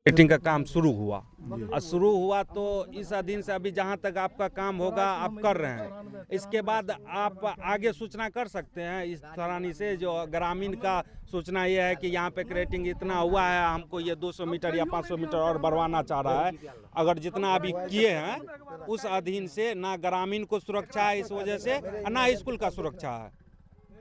Meeting का काम शुरू हुआ और शुरू हुआ तो इस अधीन से अभी जहां तक आपका काम होगा आप कर रहे हैं। इसके बाद आप आगे सूचना कर सकते हैं इस थरानी से। जो ग्रामीण का सूचना ये है कि यहाँ पे क्रेटिंग इतना हुआ है, हमको ये 200 मीटर या 500 मीटर और बढ़वाना चाह रहा है। अगर जितना अभी किए हैं उस अधीन से ना ग्रामीण को सुरक्षा है इस वजह से, ना स्कूल का सुरक्षा है।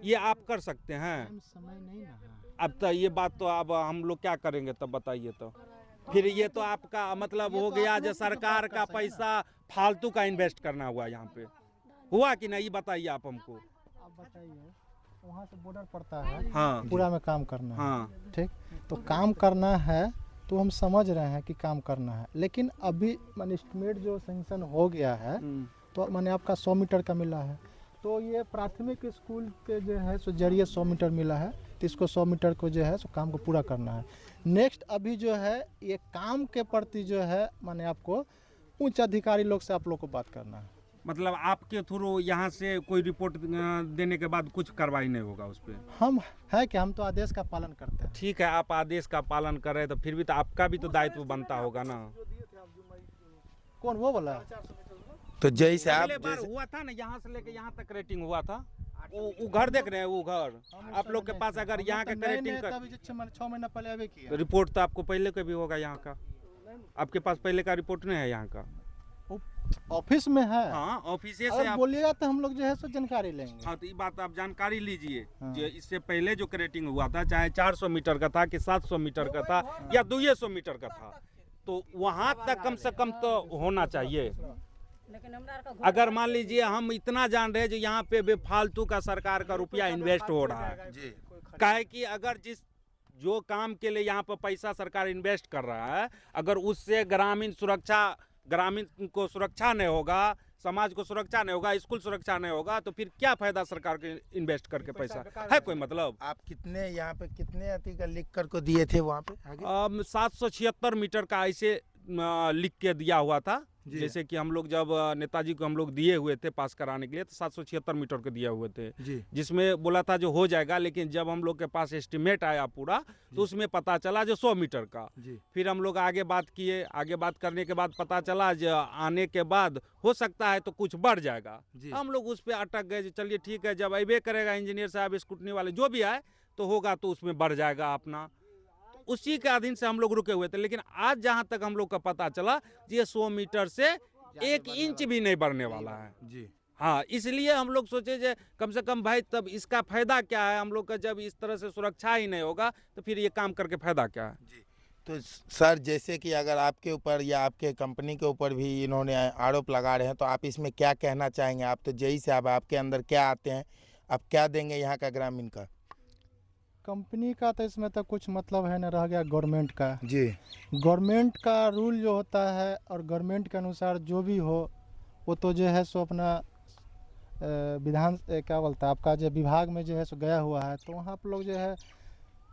ये आप कर सकते हैं। अब तो ये बात तो अब हम लोग क्या करेंगे तब बताइए। तो फिर ये तो आपका मतलब हो गया जो सरकार का पैसा फालतू का इन्वेस्ट करना हुआ यहाँ पे, हुआ कि नहीं बताइए आप हमको। आप बताइए, वहाँ से बॉर्डर पड़ता है, हाँ पूरा में काम करना है। हाँ ठीक, तो काम करना है तो हम समझ रहे हैं कि काम करना है, लेकिन अभी मैंने एस्टिमेट जो सेंक्शन हो गया है तो मैंने आपका 100 मीटर का मिला है। तो ये प्राथमिक स्कूल के जो है सो जरिए 100 मीटर मिला है, तो इसको 100 मीटर को जो है सो काम को पूरा करना है। नेक्स्ट अभी जो है ये काम के प्रति जो है मैंने आपको उच्च अधिकारी लोग से आप लोग को बात करना है। मतलब आपके थ्रू यहाँ से कोई रिपोर्ट देने के बाद कुछ कार्रवाई नहीं होगा उस पर? हम है कि हम तो आदेश का पालन करते हैं। ठीक है, आप आदेश का पालन कर रहे हैं तो फिर भी तो आपका भी तो दायित्व बनता होगा ना। कौन वो बोला? तो जैसे आप पहले बार हुआ था ना, यहाँ से लेके यहाँ तक रेटिंग हुआ था। वो घर देख रहे हैं, वो घर आप लोग के पास अगर यहाँ का रेटिंग का 6 महीना पहले अभी किया तो रिपोर्ट तो आपको पहले का भी होगा यहाँ का। आपके पास पहले का रिपोर्ट नहीं है यहाँ का? ऑफिस में है। हाँ ऑफिस से अगर आप बोलिएगा तो हम लोग जो है सो जानकारी लेंगे। हाँ तो ये बात आप जानकारी लीजिए। हाँ। जो इससे पहले जो क्रेटिंग हुआ था, चाहे 400 मीटर का था कि 700 मीटर का था या 200 मीटर का था, तो वहाँ तक कम से कम तो होना चाहिए। अगर मान लीजिए हम इतना जान रहे हैं जो यहाँ पे बेफालतू का सरकार का रुपया इन्वेस्ट हो रहा है। काहे कि अगर जो काम के लिए यहाँ पर पैसा सरकार इन्वेस्ट कर रहा है, अगर उससे ग्रामीण को सुरक्षा नहीं होगा, समाज को सुरक्षा नहीं होगा, स्कूल सुरक्षा नहीं होगा, तो फिर क्या फायदा सरकार के इन्वेस्ट करके पैसा है कोई मतलब? आप कितने यहाँ पे कितने अति का लिख कर को दिए थे वहाँ पे आगे? 776 मीटर का ऐसे लिख के दिया हुआ था। जैसे कि हम लोग जब नेताजी को हम लोग दिए हुए थे पास कराने के लिए, तो 776 मीटर के दिए हुए थे जी। जिसमें बोला था जो हो जाएगा, लेकिन जब हम लोग के पास एस्टिमेट आया पूरा तो उसमें पता चला जो 100 मीटर का। फिर हम लोग आगे बात किए, आगे बात करने के बाद पता चला जो आने के बाद हो सकता है तो कुछ बढ़ जाएगा। हम लोग उस पर अटक गए, चलिए ठीक है, जब अबे करेगा इंजीनियर साहब, स्कूटनी वाले जो भी आए तो होगा तो उसमें बढ़ जाएगा अपना, उसी के अधीन से हम लोग रुके हुए थे। लेकिन आज जहां तक हम लोग का पता चला ये 100 मीटर से 1 इंच भी नहीं बढ़ने वाला है जी। हाँ, इसलिए हम लोग सोचे जे कम से कम भाई तब इसका फायदा क्या है हम लोग का, जब इस तरह से सुरक्षा ही नहीं होगा तो फिर ये काम करके फायदा क्या है जी। तो सर जैसे कि अगर आपके ऊपर या आपके कंपनी के ऊपर भी इन्होंने आरोप लगा रहे हैं, तो आप इसमें क्या कहना चाहेंगे? आप तो जई से आपके अंदर क्या आते हैं, आप क्या देंगे यहाँ का ग्रामीण का? कंपनी का तो इसमें तो कुछ मतलब है न, रह गया गवर्नमेंट का जी। गवर्नमेंट का रूल जो होता है और गवर्नमेंट के अनुसार जो भी हो वो तो जो है सो अपना क्या बोलता है आपका जो विभाग में जो है सो गया हुआ है। तो वहाँ पर लोग जो है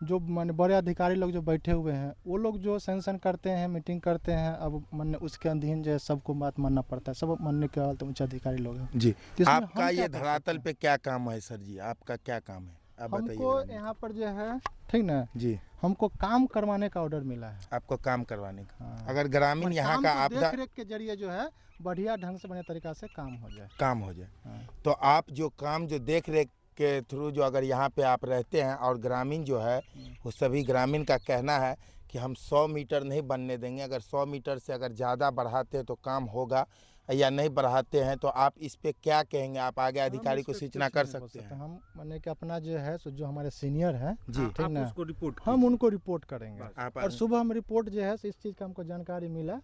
जो माने बड़े अधिकारी लोग जो बैठे हुए हैं वो लोग जो सेंक्शन करते हैं, मीटिंग करते हैं, अब मानने उसके अधीन जो है सबको बात मानना पड़ता है, सब मानने के बाद तो उच्च अधिकारी लोग हैं जी। इसमें आपका हम ये क्या कर धरातल सकते पे क्या काम है सर जी? आपका क्या काम है आप हमको बताइए। यहाँ पर जो है ठीक ना जी, हमको काम करवाने का ऑर्डर मिला है। आपको काम करवाने का। हाँ। अगर ग्रामीण यहाँ का आपदा देख रेख के जरिए जो है बढ़िया ढंग से बढ़िया तरीका से काम हो जाए। काम हो जाए, हाँ। तो आप जो काम जो देख रेख के थ्रू जो अगर यहाँ पे आप रहते हैं और ग्रामीण जो है वो सभी ग्रामीण का कहना है कि हम 100 मीटर नहीं बनने देंगे, अगर 100 मीटर से अगर ज़्यादा बढ़ाते हैं तो काम होगा, या नहीं बढ़ाते हैं तो आप इस पे क्या कहेंगे? आप आगे अधिकारी को सूचना कर सकते हैं। हम माने कि अपना जो है सो जो हमारे सीनियर हैं जी, ठीक ना, उसको रिपोर्ट हम उनको रिपोर्ट करेंगे। आप और सुबह हम रिपोर्ट जो है सो इस चीज़ का हमको जानकारी मिला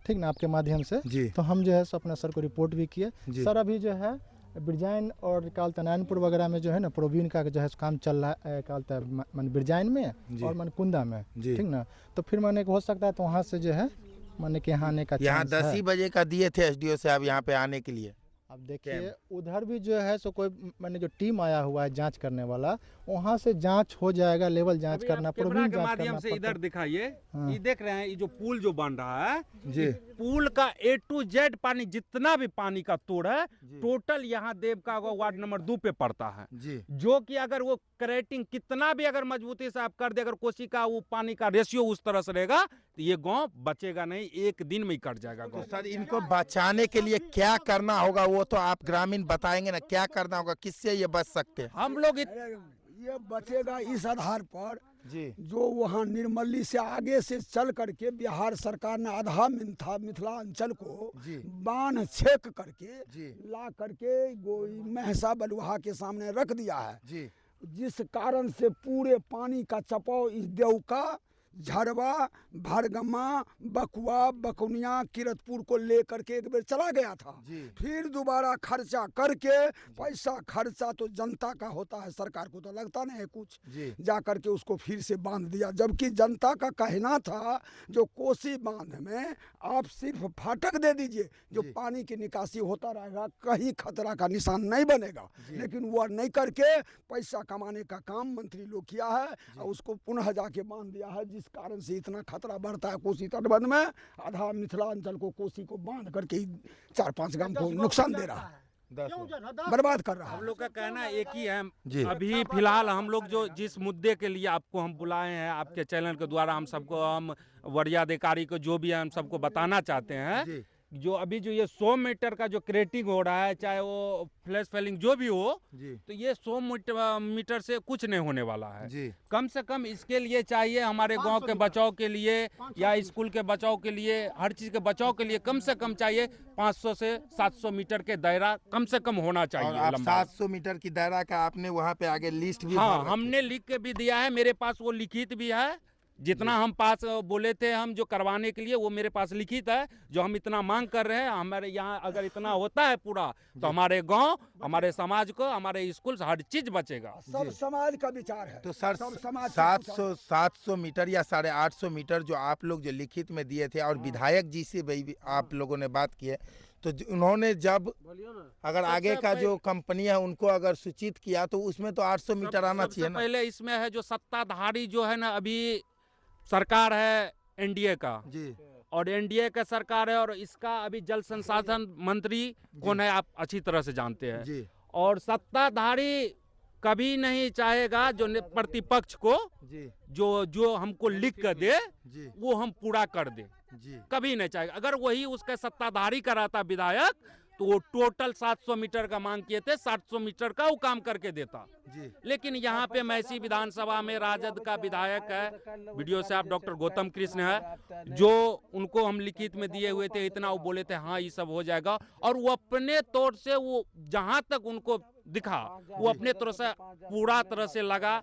ठीक ना आपके माध्यम से, जी तो हम जो है सो अपना सर को रिपोर्ट भी किए। जी। सर अभी जो है बिरजाइन और कालता नारायणपुर वगैरह में जो है ना प्रोवीन का जो है काम चल रहा है, कालता मान बिरजाइन में और मन कुंदा में जी। ठीक ना। तो फिर माने हो सकता है तो वहाँ से जो है माने कि यहाँ आने का यहाँ चांस 10 है। ही बजे का दिए थे एसडीओ से आप यहाँ पे आने के लिए। अब देखिए उधर भी जो है सो कोई माने जो टीम आया हुआ है जांच करने वाला, वहाँ से जांच हो जाएगा, लेवल जांच अभी करना, आप कैमरा प्रोबीन के जांच माध्यम करना से पड़ता इधर दिखाइए। हाँ। ये देख रहे हैं, ये जो पुल जो बन रहा है, जी पुल का A to Z पानी, जितना भी पानी का तोड़ है, टोटल यहाँ देवका वार्ड नंबर 2 पे पड़ता है। जी जो कि अगर वो करेटिंग कितना भी अगर मजबूती से आप कर दे, अगर कोसी का वो पानी का रेशियो उस तरह से रहेगा तो ये गांव बचेगा नहीं, एक दिन में ही कट जाएगा तो गांव। सर इनको बचाने के लिए क्या करना होगा, वो तो आप ग्रामीण बताएंगे ना, क्या करना होगा, किससे ये बच सकते हैं? हम लोग ये बचेगा इस आधार पर, जी जो वहाँ निर्मली से आगे से चल करके बिहार सरकार ने आधा मिथिलांचल को जी। बांध छेक करके जी। ला करके महसा बलुहा के सामने रख दिया है, जी जिस कारण से पूरे पानी का चपाव इस देवका, झड़वा, भरगमा, बकुआ, बकुनिया, किरतपुर को लेकर के एक बेर चला गया था। जी। फिर दोबारा खर्चा करके, पैसा खर्चा तो जनता का होता है, सरकार को तो लगता नहीं है कुछ, जी। जा करके उसको फिर से बांध दिया। जबकि जनता का कहना था जो कोसी बांध में आप सिर्फ फाटक दे दीजिए, जो जी। पानी की निकासी होता रहेगा, कहीं खतरा का निशान नहीं बनेगा। लेकिन वह नहीं करके पैसा कमाने का काम मंत्री लोग किया है और उसको पुनः जाके बांध दिया है, जिस कारण से इतना खतरा बढ़ता है कोसी तटबंध में। आधा मिथिलांचल को, कोसी को बांध करके 4-5 गांव को नुकसान दे रहा है, बर्बाद कर रहा हम है। लोग का कहना एक ही है। जी। अभी फिलहाल हम लोग जो जिस मुद्दे के लिए आपको हम बुलाए हैं, आपके चैनल के द्वारा हम सबको, हम वरीय अधिकारी को जो भी है हम सबको बताना चाहते हैं, जी। जो अभी जो ये 100 मीटर का जो क्रेटिंग हो रहा है, चाहे वो फ्लैश फेलिंग जो भी हो, जी तो ये 100 मीटर से कुछ नहीं होने वाला है। जी कम से कम इसके लिए चाहिए हमारे गांव के बचाव के लिए या स्कूल के बचाव के लिए, हर चीज के बचाव के लिए कम से कम चाहिए 500 से 700 मीटर के दायरा कम से कम होना और चाहिए आप लंबा। 700 मीटर की दायरा का आपने वहाँ पे आगे लिस्ट भी हाँ, भर रखी। हमने लिख के भी दिया है, मेरे पास वो लिखित भी है। जितना हम पास बोले थे हम जो करवाने के लिए, वो मेरे पास लिखित है। जो हम इतना मांग कर रहे हैं, हमारे यहाँ अगर इतना होता है पूरा, तो हमारे गांव, हमारे समाज को, हमारे स्कूल, हर चीज बचेगा। सब समाज का विचार है। तो सर सब समाज 700 मीटर या 850 मीटर जो आप लोग जो लिखित में दिए थे, और विधायक जी से भी आप लोगों ने बात की है, तो उन्होंने जब अगर आगे का जो कंपनी है उनको अगर सूचित किया, तो उसमें तो 800 मीटर आना सबसे चाहिए ना। पहले इसमें है जो सत्ताधारी जो है ना, अभी सरकार है एनडीए का, जी और एनडीए का सरकार है, और इसका अभी जल संसाधन मंत्री कौन है आप अच्छी तरह से जानते हैं। जी और सत्ताधारी कभी नहीं चाहेगा जो प्रतिपक्ष को जी जो हमको लिख कर दे जी वो हम पूरा कर दे, जी कभी नहीं चाहेगा। अगर वही उसका सत्ताधारी कराता विधायक, तो वो टोटल 700 मीटर का मांग किए थे, 700 मीटर का वो काम करके देता। जी लेकिन यहाँ पे मैसी विधानसभा में राजद का विधायक है, वीडियो साहब डॉक्टर गौतम कृष्ण है, जो उनको हम लिखित में दिए हुए थे, इतना वो बोले थे हाँ ये सब हो जाएगा। और वो अपने तौर से, वो जहाँ तक उनको दिखा, वो अपने तरह से पूरा तरह से लगा,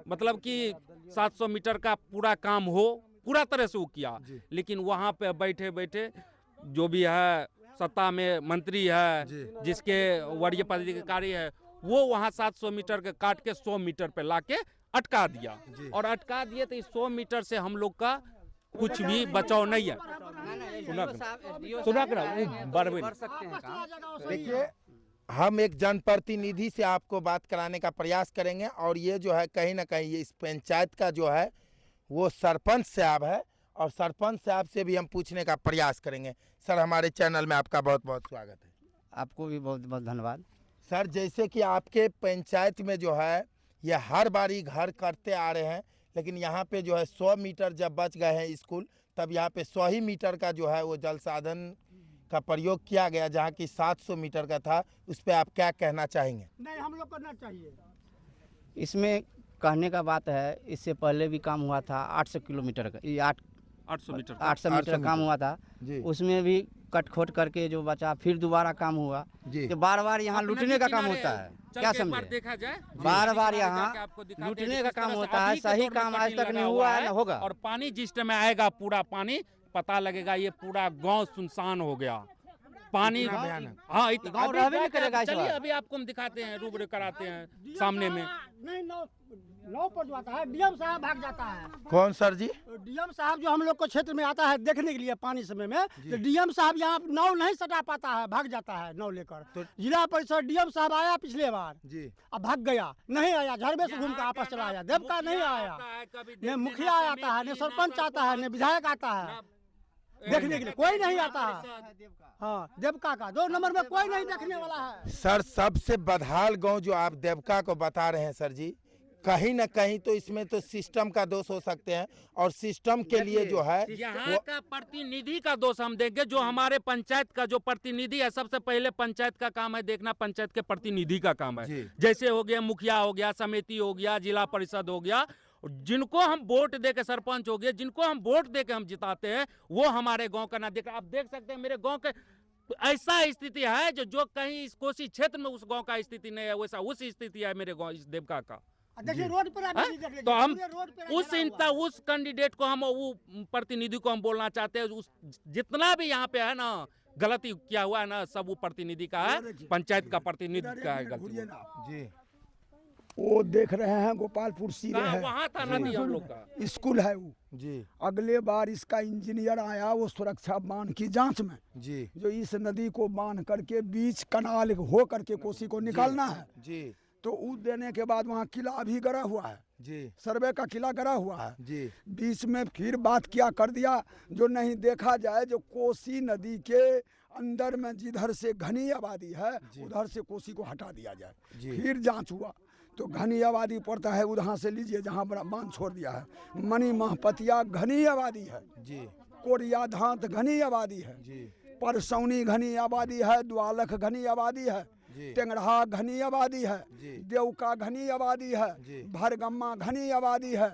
मतलब कि 700 मीटर का पूरा काम हो, पूरा तरह से वो किया। लेकिन वहाँ पे बैठे बैठे जो भी है सत्ता में मंत्री है, जिसके वरीय पदाधिकारी है, वो वहाँ 700 मीटर के काट के 100 मीटर पे लाके अटका दिया। और अटका दिए तो इस 100 मीटर से हम लोग का कुछ भी बचाव नहीं है। देखिए, हम एक जनप्रतिनिधि से आपको बात कराने का प्रयास करेंगे, और ये जो है कहीं ना कहीं ये इस पंचायत का जो है वो सरपंच साहब है, और सरपंच साहब से भी हम पूछने का प्रयास करेंगे। सर, हमारे चैनल में आपका बहुत बहुत स्वागत है। आपको भी बहुत बहुत धन्यवाद। सर, जैसे कि आपके पंचायत में जो है ये हर बारी घर करते आ रहे हैं, लेकिन यहाँ पे जो है 100 मीटर जब बच गए हैं स्कूल, तब यहाँ पे 100 ही मीटर का जो है वो जल साधन का प्रयोग किया गया, जहाँ की 700 मीटर का था। उस पर आप क्या कहना चाहेंगे? नहीं, हम लोग करना चाहिए। इसमें कहने का बात है, इससे पहले भी काम हुआ था 800 किलोमीटर का, ये 800 मीटर 800 मीटर काम हुआ था, जी उसमें भी कट खोट करके जो बचा, फिर दोबारा काम हुआ। जी तो बार बार यहाँ लूटने का काम होता है, क्या समझे? देखा जाए, बार बार यहाँ लूटने का काम होता है, सही काम आज तक नहीं हुआ है, ना होगा। और पानी जिस टाइम आएगा, पूरा पानी पता लगेगा ये पूरा गांव सुनसान हो गया। पानी इतना भयानक। हाँ, गाँव रहबे नहीं करेगा इस चलिए बार। अभी आपको हम दिखाते हैं, रूबरू कराते हैं सामने में। नहीं, 9 पर जो आता है डीएम साहब भाग जाता है। कौन सर जी? डीएम साहब जो हम लोग को क्षेत्र में आता है देखने के लिए पानी समय में, तो डीएम साहब यहाँ नाव नहीं सटा पाता है, भाग जाता है नाव लेकर। तो जिला परिषद डीएम साहब आया पिछले बार, जी अब भाग गया, नहीं आया, झरबे से घूम कर आपस चला आया। देवका नहीं आया, न मुखिया आता है, न सरपंच आता है, न विधायक आता है देखने के लिए, कोई नहीं आता है। हाँ, देवका का 2 नंबर में कोई नहीं देखने वाला है। सर, सबसे बदहाल गांव जो आप देवका को बता रहे हैं सर जी, कहीं न कहीं तो इसमें तो सिस्टम का दोष हो सकते हैं, और सिस्टम के लिए जो है यहाँ का प्रतिनिधि का दोष हम देंगे। जो हमारे पंचायत का जो प्रतिनिधि है, सबसे पहले पंचायत का काम है देखना, पंचायत के प्रतिनिधि का काम है। जैसे हो गया मुखिया हो गया, समिति हो गया, जिला परिषद हो गया, जिनको हम वोट दे के, सरपंच हो गया, जिनको हम वोट दे के हम जिताते हैं, वो हमारे गांव का ना देख। आप देख सकते हैं मेरे गांव के ऐसा स्थिति है जो कहीं इस कोसी क्षेत्र में उस गांव का स्थिति नहीं है, वैसा उस स्थिति है मेरे गांव इस देवका का। देखिए रोड पर आप देख लीजिए, तो हम पूरे रोड पे उस कैंडिडेट को, हम वो प्रतिनिधि को हम बोलना चाहते हैं, उस जितना भी यहाँ पे है ना गलती किया हुआ है ना, सब वो प्रतिनिधि का है, पंचायत का प्रतिनिधि का है गलती। जी वो देख रहे हैं गोपालपुर सीरे है, वहाँ था नदी हम लोग का स्कूल है वो जी अगले बार इसका इंजीनियर आया वो सुरक्षा बांध की जांच में, जी जो इस नदी को बांध करके बीच कनाल हो करके कोसी को निकालना है, जी तो वो देने के बाद वहाँ किला भी गड़ा हुआ है, जी सर्वे का किला गड़ा हुआ है। जी बीच में फिर बात क्या कर दिया, जो नहीं देखा जाए, जो कोसी नदी के अंदर में जिधर से घनी आबादी है उधर से कोसी को हटा दिया जाए। फिर जांच हुआ तो घनी आबादी पड़ता है उधर से लीजिए जहाँ बड़ा बांध छोड़ दिया है, मनी महपतिया घनी आबादी है, जी कोरिया धांत घनी आबादी है, जी परसौनी घनी आबादी है, द्वालख घनी आबादी है, टेंगड़ा घनी आबादी है, देवका घनी आबादी है, भरगम्मा घनी आबादी है,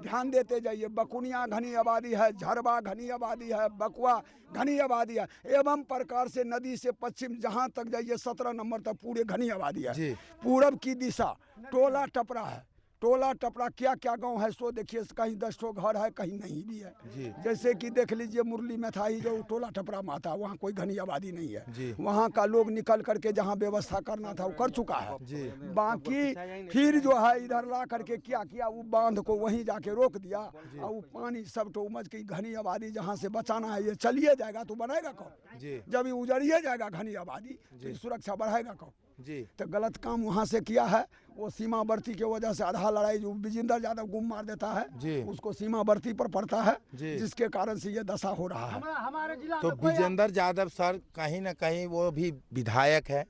ध्यान देते जाइए, बकुनिया घनी आबादी है, झरबा घनी आबादी है, बकुआ घनी आबादी है, एवं प्रकार से नदी से पश्चिम जहाँ तक जाइए 17 नंबर तक पूरे घनी आबादी है। पूरब की दिशा टोला टपरा है, टोला टपरा क्या क्या गांव है सो देखिए, कहीं 10 ठो घर है, कहीं नहीं भी है। जैसे कि देख लीजिए मुरली में था ही जो टोला टपरा में था, वहाँ कोई घनी आबादी नहीं है, वहाँ का लोग निकल करके जहाँ व्यवस्था करना था वो कर चुका है। बाकी फिर जो है इधर ला करके क्या किया, वो बांध को वहीं जाके रोक दिया, और वो पानी सब तो उमज की घनी आबादी जहाँ से बचाना है ये चलिए जाएगा तो बनाएगा कौन? जब ये उजड़िए जाएगा घनी आबादी तो सुरक्षा बढ़ाएगा कौन? तो गलत काम वहाँ से किया है। वो सीमावर्ती के वजह से आधा लड़ाई जो विजेंद्र यादव गुम मार देता है उसको सीमावर्ती पर पड़ता है, जिसके कारण से ये दशा हो रहा है। हमारे जिला तो विजेंद्र यादव सर कहीं ना कहीं वो भी विधायक है,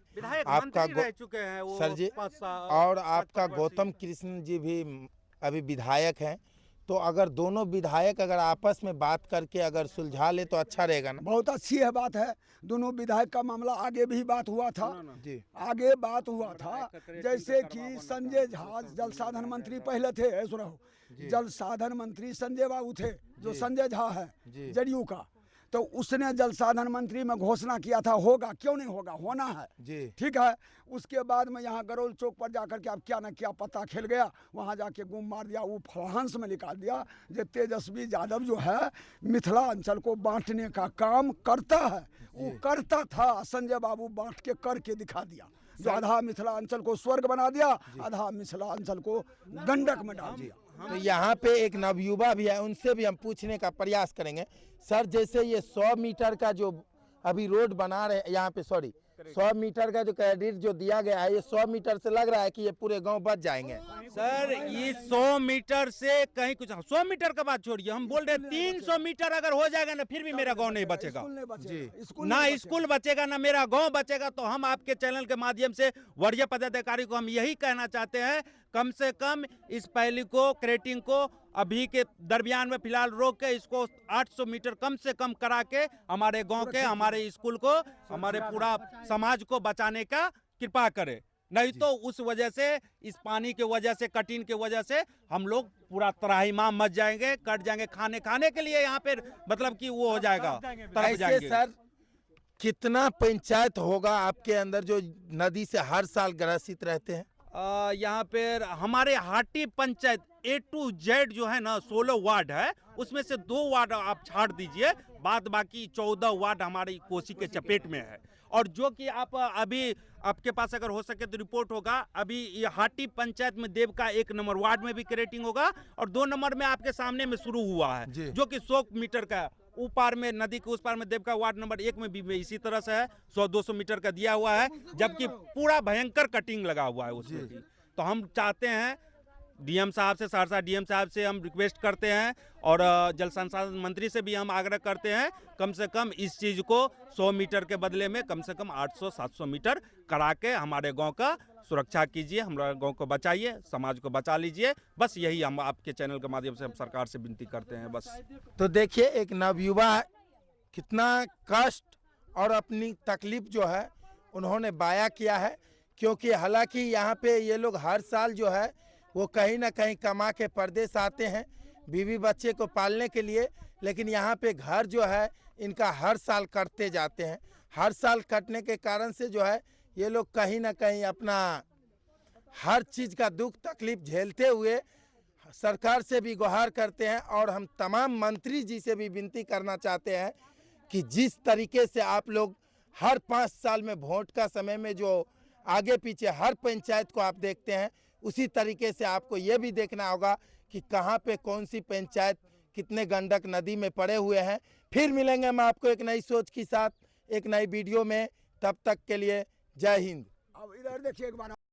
आपका रह चुके हैं वो सर जी, 5 साल, और आपका गौतम कृष्ण जी भी अभी विधायक हैं, तो अगर दोनों विधायक अगर आपस में बात करके अगर सुलझा ले तो अच्छा रहेगा ना। बहुत अच्छी है बात है, दोनों विधायक का मामला आगे भी बात हुआ था, आगे बात हुआ था। जैसे कि संजय झा जल साधन मंत्री पहले थे, सुनो, जल साधन मंत्री संजय बाबू थे, जो संजय झा है जदयू का, तो उसने जल साधन मंत्री में घोषणा किया था, होगा क्यों नहीं होगा, होना है, ठीक है। उसके बाद में यहाँ गरोल चौक पर जाकर के अब क्या ना क्या पता खेल गया, वहाँ जाके गुम मार दिया, वो फ्रांस में निकाल दिया। जो तेजस्वी यादव जो है मिथिला अंचल को बांटने का काम करता है, वो करता था, संजय बाबू बांट के करके दिखा दिया, जो आधा मिथिला अंचल को स्वर्ग बना दिया, आधा मिथिला अंचल को गंडक में डाल दिया। तो यहाँ पे एक नवयुवा भी है, उनसे भी हम पूछने का प्रयास करेंगे। सर, जैसे ये 100 मीटर का जो अभी रोड बना रहे हैं यहाँ पे, 100 मीटर का जो क्रेडिट जो दिया गया है, ये 100 मीटर से लग रहा है कि ये पूरे गांव बच जाएंगे। सर ये 100 मीटर से कहीं कुछ, 100 मीटर का बात छोड़िए, हम बोल रहे 300 मीटर अगर हो जाएगा ना फिर भी मेरा गांव नहीं बचेगा, ना स्कूल बचेगा ना मेरा गांव बचेगा। तो हम आपके चैनल के माध्यम से वरीय पदाधिकारी को हम यही कहना चाहते हैं, कम से कम इस पहली को क्रेटिंग को अभी के दरमियान में फिलहाल रोक के इसको 800 मीटर कम से कम करा के हमारे गांव के, हमारे स्कूल को, हमारे पूरा समाज को बचाने का कृपा करे। नहीं तो उस वजह से, इस पानी के वजह से, कटिंग के वजह से हम लोग पूरा त्राहिमाम मच जाएंगे, कट जाएंगे, खाने के लिए यहाँ पे मतलब कि वो हो जाएगा, तरफ जाएंगे। सर कितना पंचायत होगा आपके अंदर जो नदी से हर साल ग्रसित रहते हैं? यहाँ पे हमारे Hati panchayat A to Z जो है ना 16 वार्ड है, उसमें से 2 वार्ड आप छाड़ दीजिए, बाद बाकी 14 वार्ड हमारी कोसी के चपेट में है। और जो कि आप अभी आपके पास अगर हो सके तो रिपोर्ट होगा, अभी ये हाटी पंचायत में देव का 1 नंबर वार्ड में भी क्रेटिंग होगा और 2 नंबर में आपके सामने में शुरू हुआ है, जो कि 100 मीटर का ऊपर में नदी के उस पार में देव का वार्ड नंबर 1 में भी इसी तरह से है, 100-200 मीटर का दिया हुआ है, जबकि पूरा भयंकर कटिंग लगा हुआ है उसमें भी। तो हम चाहते हैं डीएम साहब से, सहरसा डीएम साहब से हम रिक्वेस्ट करते हैं और जल संसाधन मंत्री से भी हम आग्रह करते हैं कम से कम इस चीज़ को 100 मीटर के बदले में कम से कम 800-700 मीटर करा के हमारे गांव का सुरक्षा कीजिए, हमारे गांव को बचाइए, समाज को बचा लीजिए। बस यही हम आपके चैनल के माध्यम से हम सरकार से विनती करते हैं बस। तो देखिए एक नवयुवा कितना कष्ट और अपनी तकलीफ जो है उन्होंने बयां किया है, क्योंकि हालांकि यहाँ पे ये लोग हर साल जो है वो कहीं ना कहीं कमा के परदेश आते हैं बीवी बच्चे को पालने के लिए, लेकिन यहाँ पे घर जो है इनका हर साल कटते जाते हैं। हर साल कटने के कारण से जो है ये लोग कहीं ना कहीं अपना हर चीज़ का दुख तकलीफ झेलते हुए सरकार से भी गुहार करते हैं और हम तमाम मंत्री जी से भी विनती करना चाहते हैं कि जिस तरीके से आप लोग हर 5 साल में वोट का समय में जो आगे पीछे हर पंचायत को आप देखते हैं, उसी तरीके से आपको ये भी देखना होगा कि कहाँ पे कौन सी पंचायत कितने गंडक नदी में पड़े हुए हैं। फिर मिलेंगे हम आपको एक नई सोच के साथ एक नई वीडियो में, तब तक के लिए जय हिंद। अब इधर देखिए एक बार